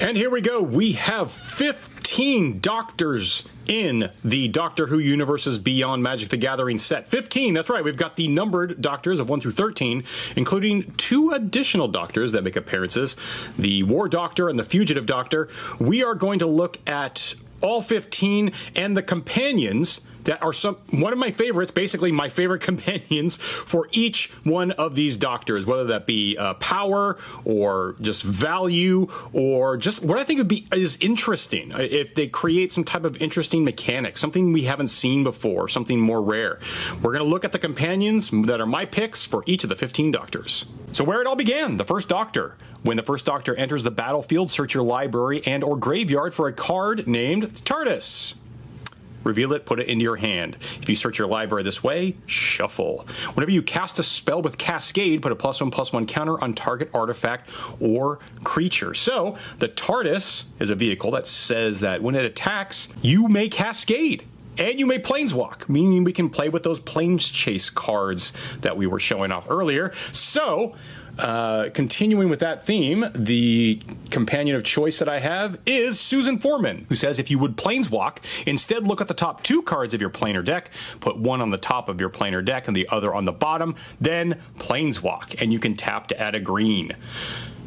And here we go. We have 15 doctors in the Doctor Who Universes Beyond Magic the Gathering set. 15, that's right. We've got the numbered doctors of 1 through 13, including 2 additional doctors that make appearances, the War Doctor and the Fugitive Doctor. We are going to look at all 15 and the companions that are one of my favorites, basically my favorite companions for each one of these doctors, whether that be power or just value or just what I think is interesting. If they create some type of interesting mechanic, something we haven't seen before, something more rare. We're going to look at the companions that are my picks for each of the 15 doctors. So where it all began, the first doctor. When the first doctor enters the battlefield, search your library and or graveyard for a card named TARDIS. Reveal it, put it into your hand. If you search your library this way, shuffle. Whenever you cast a spell with Cascade, put a +1/+1 counter on target artifact or creature. So, the TARDIS is a vehicle that says that when it attacks, you may Cascade. And you may planeswalk, meaning we can play with those planes chase cards that we were showing off earlier. So, continuing with that theme, the companion of choice that I have is Susan Foreman, who says if you would planeswalk, instead look at the top 2 cards of your planar deck, put one on the top of your planar deck and the other on the bottom, then planeswalk, and you can tap to add a green.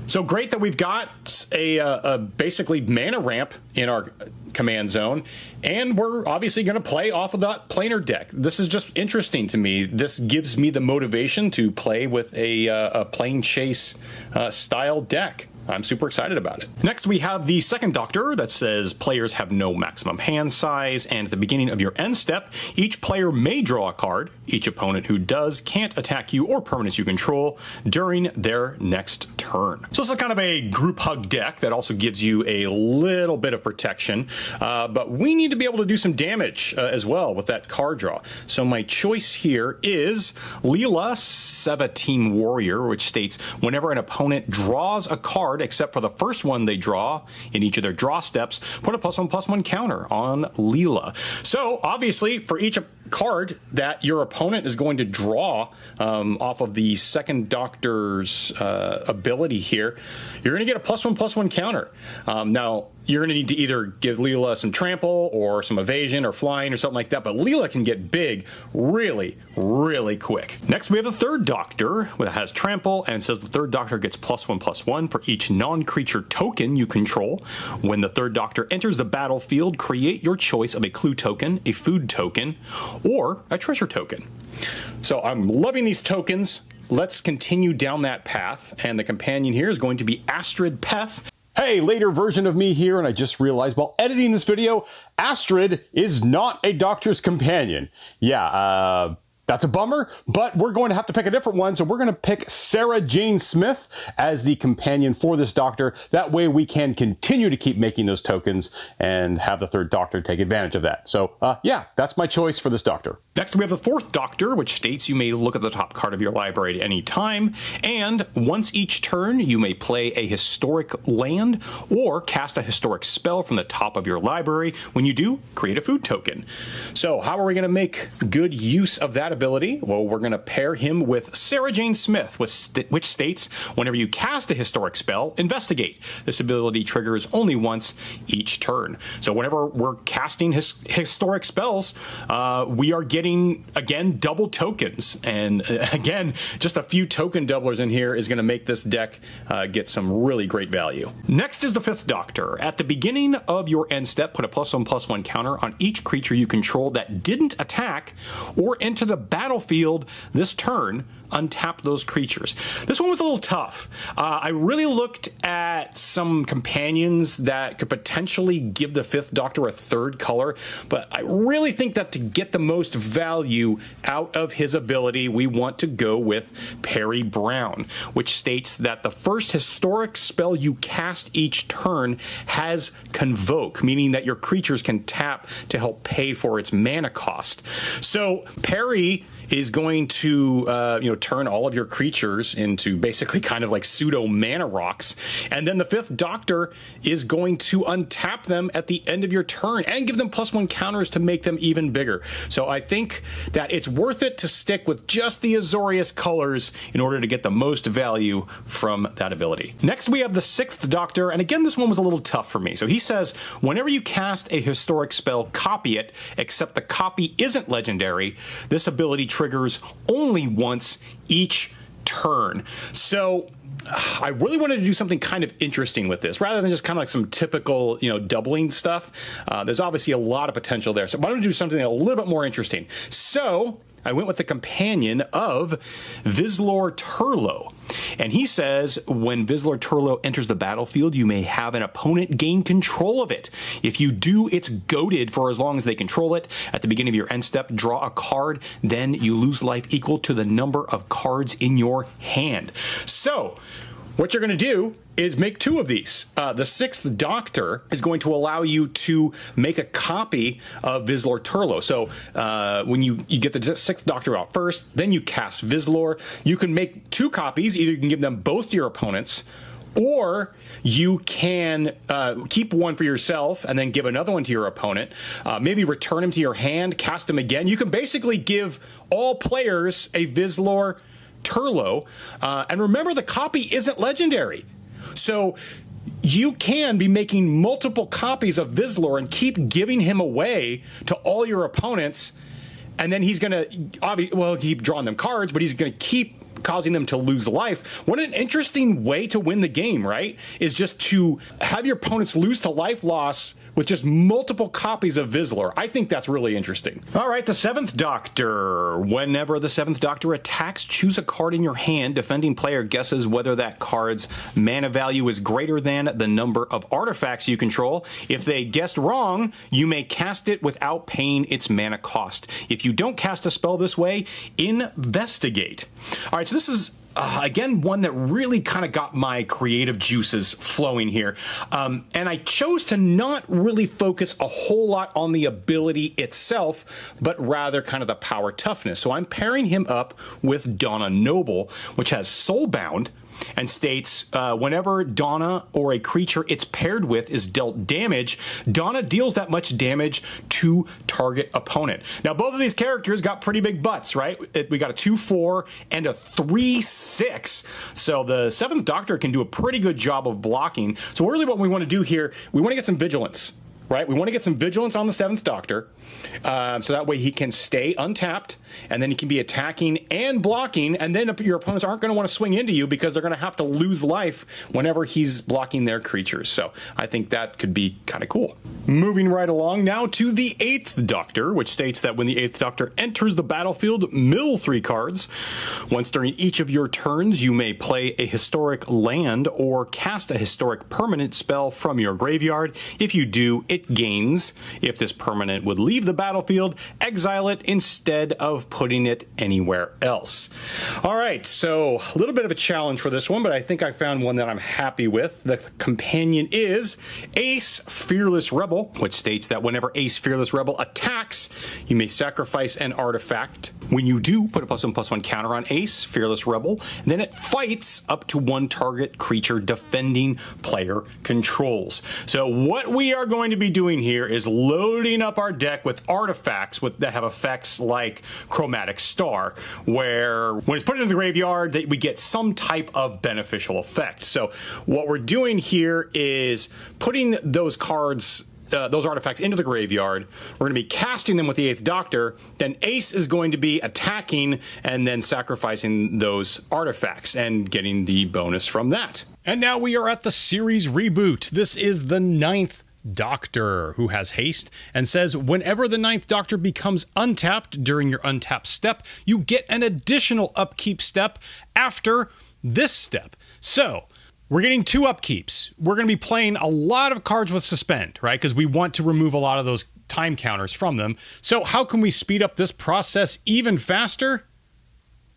So great that we've got a basically mana ramp in our command zone, and we're obviously going to play off of that planar deck. This is just interesting to me. This gives me the motivation to play with a plane chase style deck. I'm super excited about it. Next, we have the second doctor that says players have no maximum hand size, and at the beginning of your end step, each player may draw a card. Each opponent who does can't attack you or permanents you control during their next turn. So this is kind of a group hug deck that also gives you a little bit of protection, but we need to be able to do some damage as well with that card draw. So my choice here is Leela, 17 Warrior, which states whenever an opponent draws a card, except for the first one they draw in each of their draw steps, put a +1/+1 counter on Leela. So obviously for each card that your opponent is going to draw off of the second doctor's ability here, you're going to get a +1/+1 counter. Now you're going to need to either give Leela some trample or some evasion or flying or something like that, but Leela can get big really, really quick. Next, we have the third doctor that has trample and says the third doctor gets +1/+1 for each non-creature token you control. When the third doctor enters the battlefield, create your choice of a clue token, a food token, or a treasure token. So I'm loving these tokens. Let's continue down that path, and the companion here is going to be Astrid Peth. Hey, later version of me here, and I just realized while editing this video, Astrid is not a doctor's companion. Yeah, that's a bummer, but we're going to have to pick a different one, so we're going to pick Sarah Jane Smith as the companion for this doctor. That way we can continue to keep making those tokens and have the third doctor take advantage of that. So, yeah, that's my choice for this doctor. Next, we have the fourth doctor, which states you may look at the top card of your library at any time, and once each turn, you may play a historic land or cast a historic spell from the top of your library. When you do, create a food token. So how are we going to make good use of that ability? Well, we're going to pair him with Sarah Jane Smith, which states whenever you cast a historic spell, investigate. This ability triggers only once each turn. So whenever we're casting historic spells, we are getting, again, double tokens. And again, just a few token doublers in here is going to make this deck get some really great value. Next is the fifth doctor. At the beginning of your end step, put a +1/+1 counter on each creature you control that didn't attack or enter the battlefield this turn. Untap those creatures. This one was a little tough. I really looked at some companions that could potentially give the fifth doctor a third color, but I really think that to get the most value out of his ability, we want to go with Perry Brown, which states that the first historic spell you cast each turn has Convoke, meaning that your creatures can tap to help pay for its mana cost. So Perry is going to, turn all of your creatures into basically kind of like pseudo mana rocks. And then the 5th Doctor is going to untap them at the end of your turn and give them +1 counters to make them even bigger. So I think that it's worth it to stick with just the Azorius colors in order to get the most value from that ability. Next, we have the 6th Doctor, and again, this one was a little tough for me. So he says, whenever you cast a historic spell, copy it, except the copy isn't legendary. This ability triggers only once each turn. So I really wanted to do something kind of interesting with this, rather than just kind of like some typical, doubling stuff. There's obviously a lot of potential there. So why don't we do something a little bit more interesting? So I went with the companion of Vizlor Turlo. And he says, when Vizlor Turlo enters the battlefield, you may have an opponent gain control of it. If you do, it's goaded for as long as they control it. At the beginning of your end step, draw a card. Then you lose life equal to the number of cards in your hand. So what you're going to do is make 2 of these. The 6th Doctor is going to allow you to make a copy of Vizlor Turlo. So when you get the 6th Doctor out first, then you cast Vizlor. You can make 2 copies. Either you can give them both to your opponents, or you can keep one for yourself and then give another one to your opponent. Maybe return him to your hand, cast him again. You can basically give all players a Vizlor Turlo. And remember, the copy isn't legendary. So you can be making multiple copies of Vizlor and keep giving him away to all your opponents. And then he's going to, keep drawing them cards, but he's going to keep causing them to lose life. What an interesting way to win the game, right? Is just to have your opponents lose to life loss with just multiple copies of Vizlor. I think that's really interesting. All right, the 7th Doctor. Whenever the 7th Doctor attacks, choose a card in your hand. Defending player guesses whether that card's mana value is greater than the number of artifacts you control. If they guessed wrong, you may cast it without paying its mana cost. If you don't cast a spell this way, investigate. All right, so this is again, one that really kind of got my creative juices flowing here. And I chose to not really focus a whole lot on the ability itself, but rather kind of the power toughness. So I'm pairing him up with Donna Noble, which has Soulbound, and states, whenever Donna or a creature it's paired with is dealt damage, Donna deals that much damage to target opponent. Now, both of these characters got pretty big butts, right? We got a 2/4 and a 3/6. So the 7th Doctor can do a pretty good job of blocking. So really what we want to do here, we want to get some vigilance. Right? We want to get some vigilance on the 7th Doctor, so that way he can stay untapped, and then he can be attacking and blocking, and then your opponents aren't going to want to swing into you because they're going to have to lose life whenever he's blocking their creatures. So I think that could be kind of cool. Moving right along now to the 8th Doctor, which states that when the 8th Doctor enters the battlefield, mill 3 cards. Once during each of your turns, you may play a historic land or cast a historic permanent spell from your graveyard. If you do, it gains. If this permanent would leave the battlefield, exile it instead of putting it anywhere else. All right, so a little bit of a challenge for this one, but I think I found one that I'm happy with. The companion is Ace Fearless Rebel, which states that whenever Ace Fearless Rebel attacks, you may sacrifice an artifact. When you do, put a +1/+1 counter on Ace Fearless Rebel, and then it fights up to 1 target creature defending player controls. So what we are going to be doing here is loading up our deck with artifacts that have effects like Chromatic Star, where when it's put into the graveyard, we get some type of beneficial effect. So what we're doing here is putting those cards, those artifacts into the graveyard. We're going to be casting them with the 8th Doctor. Then Ace is going to be attacking and then sacrificing those artifacts and getting the bonus from that. And now we are at the series reboot. This is the 9th Doctor, who has haste and says whenever the 9th Doctor becomes untapped during your untap step, you get an additional upkeep step after this step. So we're getting 2 upkeeps. We're going to be playing a lot of cards with suspend, right? Because we want to remove a lot of those time counters from them. So how can we speed up this process even faster?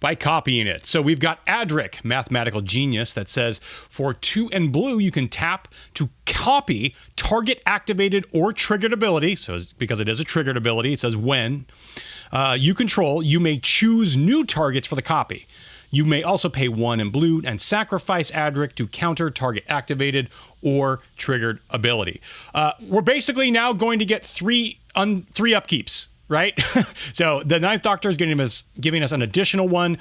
by copying it. So we've got Adric, Mathematical Genius, that says for 2 and blue, you can tap to copy target activated or triggered ability. So because it is a triggered ability, it says when you control, you may choose new targets for the copy. You may also pay 1 in blue and sacrifice Adric to counter target activated or triggered ability. We're basically now going to get three upkeeps, right? So the 9th Doctor is giving us an additional one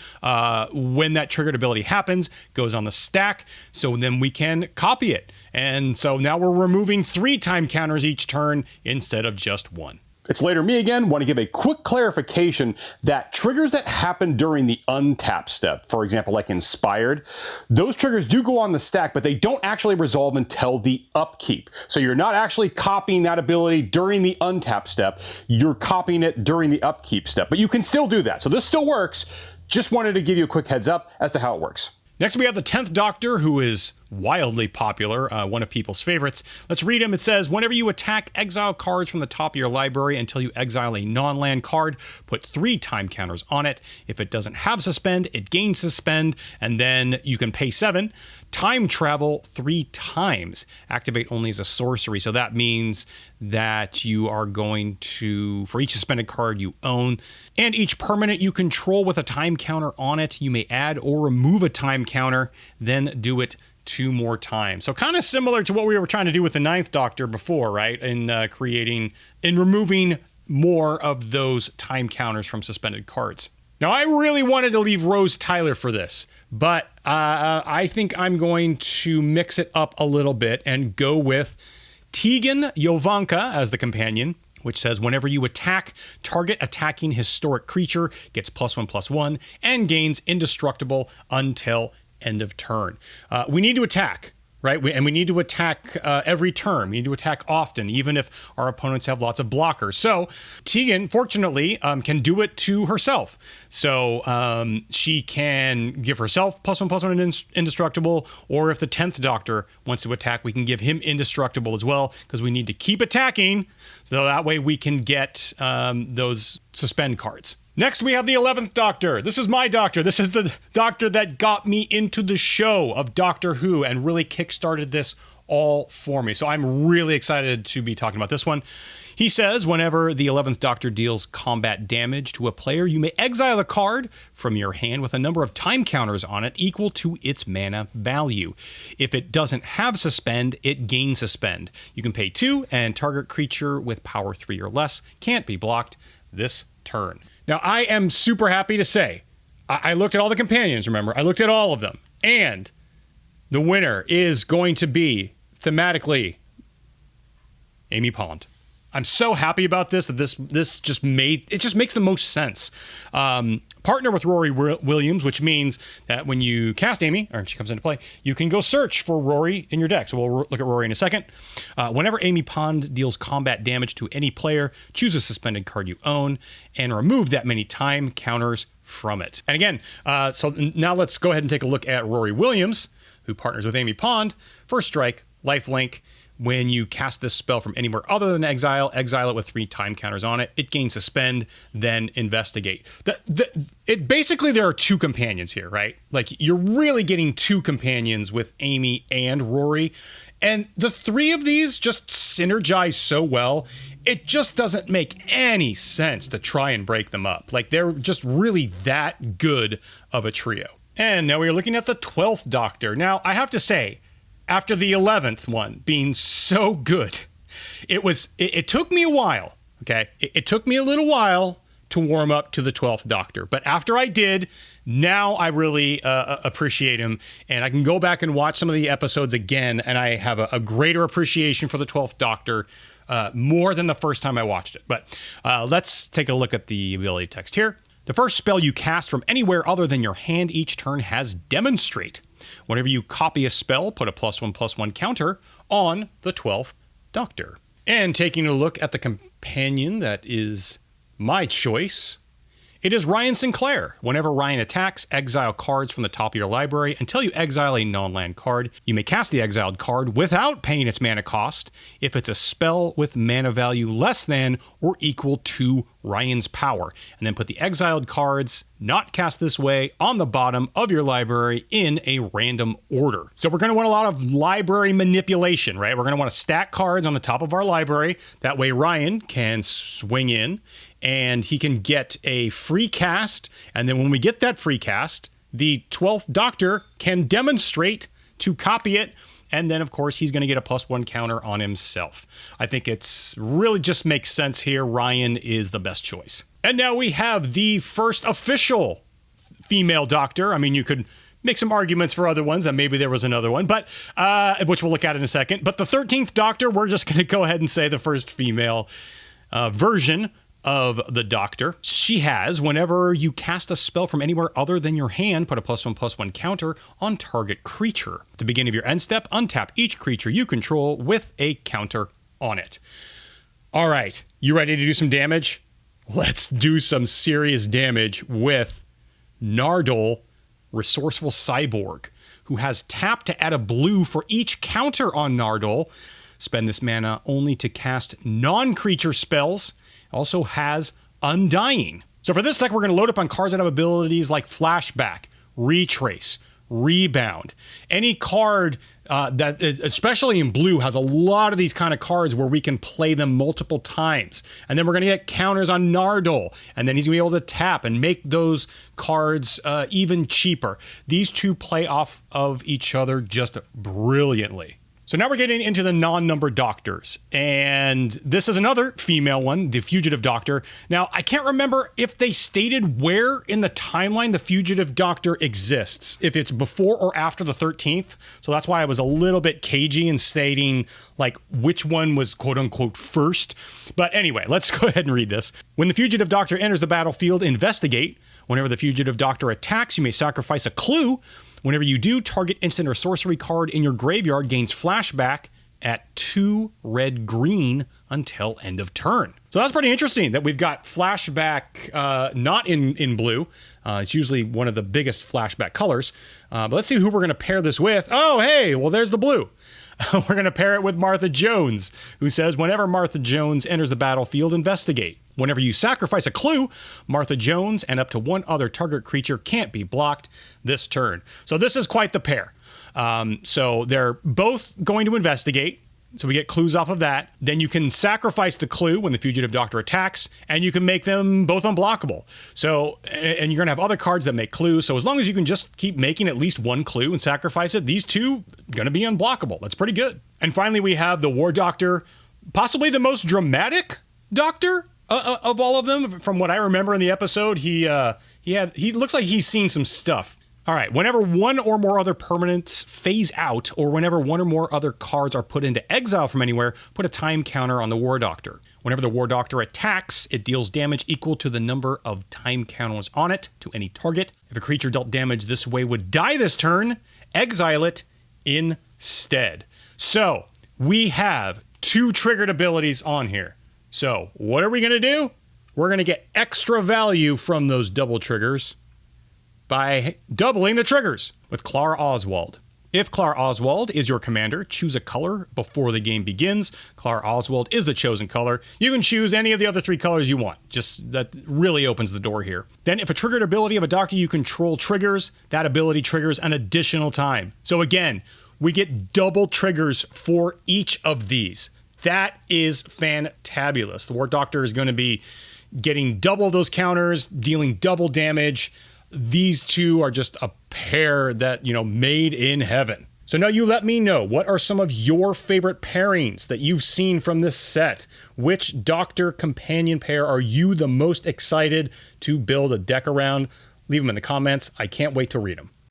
when that triggered ability happens, goes on the stack, so then we can copy it. And so now we're removing 3 time counters each turn instead of just 1. It's later me again. Want to give a quick clarification that triggers that happen during the untap step, for example, like Inspired, those triggers do go on the stack, but they don't actually resolve until the upkeep. So you're not actually copying that ability during the untap step. You're copying it during the upkeep step, but you can still do that. So this still works. Just wanted to give you a quick heads up as to how it works. Next, we have the 10th Doctor, who is wildly popular, one of people's favorites. Let's read him. It says, whenever you attack, exile cards from the top of your library until you exile a non-land card. Put 3 time counters on it. If it doesn't have suspend, it gains suspend, and then you can pay 7. Time travel 3 times. Activate only as a sorcery. So that means that you are going to, for each suspended card you own, and each permanent you control with a time counter on it, you may add or remove a time counter, then do it 2 more times. So kind of similar to what we were trying to do with the 9th Doctor before, right? In removing more of those time counters from suspended cards. Now, I really wanted to leave Rose Tyler for this, but I think I'm going to mix it up a little bit and go with Tegan Jovanka as the companion, which says whenever you attack, target attacking historic creature gets +1/+1 and gains indestructible until end of turn. We need to attack, right? And we need to attack every turn. We need to attack often, even if our opponents have lots of blockers. So Tegan, fortunately, can do it to herself. So she can give herself +1/+1 and indestructible, or if the 10th Doctor wants to attack, we can give him indestructible as well, because we need to keep attacking, so that way we can get those suspend cards. Next, we have the 11th Doctor. This is my Doctor. This is the Doctor that got me into the show of Doctor Who and really kickstarted this all for me. So I'm really excited to be talking about this one. He says, whenever the 11th Doctor deals combat damage to a player, you may exile a card from your hand with a number of time counters on it equal to its mana value. If it doesn't have suspend, it gains suspend. You can pay 2, and target creature with power 3 or less can't be blocked this turn. Now, I am super happy to say, I looked at all the companions, remember? I looked at all of them. And the winner is going to be, thematically, Amy Pond. I'm so happy about this, that this just makes the most sense. Partner with Rory Williams, which means that when you cast Amy, or she comes into play, you can go search for Rory in your deck. So we'll look at Rory in a second. Whenever Amy Pond deals combat damage to any player, choose a suspended card you own and remove that many time counters from it. And again, so now let's go ahead and take a look at Rory Williams, who partners with Amy Pond. First strike, lifelink. When you cast this spell from anywhere other than exile it with 3 time counters on it. It gains suspend, then investigate. Basically, there are 2 companions here, right? Like, you're really getting 2 companions with Amy and Rory. And the 3 of these just synergize so well, it just doesn't make any sense to try and break them up. Like, they're just really that good of a trio. And now we're looking at the 12th Doctor. Now, I have to say, after the 11th one being so good, it took me a while, okay? It took me a little while to warm up to the 12th Doctor. But after I did, now I really appreciate him. And I can go back and watch some of the episodes again, and I have a greater appreciation for the 12th Doctor, more than the first time I watched it. But let's take a look at the ability text here. The first spell you cast from anywhere other than your hand each turn has Demonstrate. Whenever you copy a spell, put a +1/+1 counter on the 12th Doctor. And taking a look at the companion that is my choice, it is Ryan Sinclair. Whenever Ryan attacks, exile cards from the top of your library until you exile a non-land card. You may cast the exiled card without paying its mana cost if it's a spell with mana value less than or equal to Ryan's power. And then put the exiled cards not cast this way, on the bottom of your library in a random order. So we're going to want a lot of library manipulation, right? We're going to want to stack cards on the top of our library. That way Ryan can swing in and he can get a free cast. And then when we get that free cast, the 12th Doctor can demonstrate to copy it. And then, of course, he's going to get a +1 counter on himself. I think it's really just makes sense here. Ryan is the best choice. And now we have the first official female Doctor. I mean, you could make some arguments for other ones, that maybe there was another one, but which we'll look at in a second. But the 13th Doctor, we're just going to go ahead and say the first female version of the Doctor. She has, whenever you cast a spell from anywhere other than your hand, put a +1/+1 counter on target creature. At the beginning of your end step, untap each creature you control with a counter on it. All right, you ready to do some damage? Let's do some serious damage with Nardole, Resourceful Cyborg, who has tap to add a blue for each counter on Nardole. Spend this mana only to cast non-creature spells. Also has Undying. So for this deck, we're going to load up on cards that have abilities like Flashback, Retrace, Rebound. Any card that, especially in blue, has a lot of these kind of cards where we can play them multiple times. And then we're going to get counters on Nardole. And then he's going to be able to tap and make those cards even cheaper. These two play off of each other just brilliantly. So now we're getting into the non-numbered Doctors, and this is another female one, the Fugitive Doctor. Now, I can't remember if they stated where in the timeline the Fugitive Doctor exists, if it's before or after the 13th, so that's why I was a little bit cagey in stating, like, which one was quote-unquote first. But anyway, let's go ahead and read this. When the Fugitive Doctor enters the battlefield, investigate. Whenever the Fugitive Doctor attacks, you may sacrifice a clue. Whenever you do, target instant or sorcery card in your graveyard gains flashback at 2 red-green until end of turn. So that's pretty interesting that we've got flashback not in blue. It's usually one of the biggest flashback colors. But let's see who we're going to pair this with. Oh, hey, well, there's the blue. We're going to pair it with Martha Jones, who says, whenever Martha Jones enters the battlefield, investigate. Whenever you sacrifice a clue, Martha Jones and up to one other target creature can't be blocked this turn. So this is quite the pair. So they're both going to investigate. So we get clues off of that. Then you can sacrifice the clue when the Fugitive Doctor attacks, and you can make them both unblockable. So, and you're going to have other cards that make clues. So as long as you can just keep making at least one clue and sacrifice it, these two going to be unblockable. That's pretty good. And finally, we have the War Doctor, possibly the most dramatic Doctor of all of them. From what I remember in the episode, he looks like he's seen some stuff. All right, whenever one or more other permanents phase out, or whenever one or more other cards are put into exile from anywhere, put a time counter on the War Doctor. Whenever the War Doctor attacks, it deals damage equal to the number of time counters on it to any target. If a creature dealt damage this way would die this turn, exile it instead. So, we have 2 triggered abilities on here. So, what are we going to do? We're going to get extra value from those double triggers by doubling the triggers with Clara Oswald. If Clara Oswald is your commander, choose a color before the game begins. Clara Oswald is the chosen color. You can choose any of the other 3 colors you want. Just that really opens the door here. Then if a triggered ability of a doctor you control triggers, that ability triggers an additional time. So again, we get double triggers for each of these. That is fantabulous. The War Doctor is going to be getting double those counters, dealing double damage. These two are just a pair that, made in heaven. So now you let me know, what are some of your favorite pairings that you've seen from this set? Which Doctor companion pair are you the most excited to build a deck around? Leave them in the comments. I can't wait to read them.